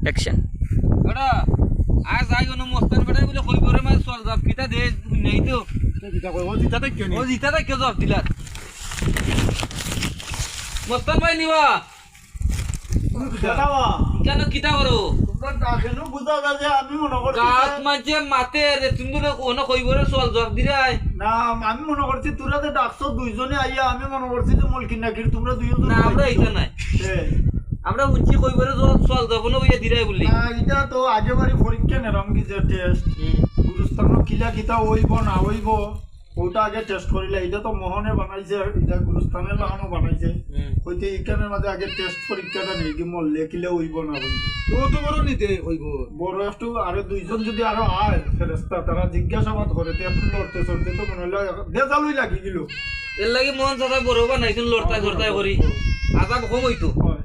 action বেটা আজ I কোনো মস্তান বেটা বলে কই করে মাছ চল যাব কিটা দে নেই তো কিতা কই ও জিতা তাই কেন ও জিতা তাই কেউ জব দিলার মস্তান ভাই নিবা দাদাবা কেন কিটা করো তোমরা ডাকেনো বুঝা যায় যে আমি মনে করছি গাছ মাঝে মাতে রে তুমি বলে কোনো কই করে চল জব দিলাই না আমি মনে করছি তোরা যে ডাকছো দুইজনে আইয়া আমি মনে করছি যে মলকিন নাকির তোমরা দুইজন না আমরা এটা নাই আমরা উঞ্চি কই করে চল যাব না ওইয়া দিরাই বলি না এটা তো আগে বাড়ি পরীক্ষা নেরাম কি যে টেস্ট গুরুস্থান কিলা কিতা হইব না হইব ওটা আগে টেস্ট করিলে এটা তো মোহনে বানাইছে এটা গুরুস্থানের লাগানো বানাইছে হইতে এখানের মাঝে আগে টেস্ট পরীক্ষাটা নেই কি মল লেখিলে হইব না হইব ও তো বড় নিতে হইব বড় একটু আরো দুইজন যদি আরো আয় ফেরেস্তা তারা জিজ্ঞাসাবাদ করে তো একটু লড়তে চড়তে তো মনে হলো বেজালুই লাগি গেল এর লাগি মন সাথে বড় বানাইছেন লড়তাই লড়তাই করি আজাব কম হইতো হয়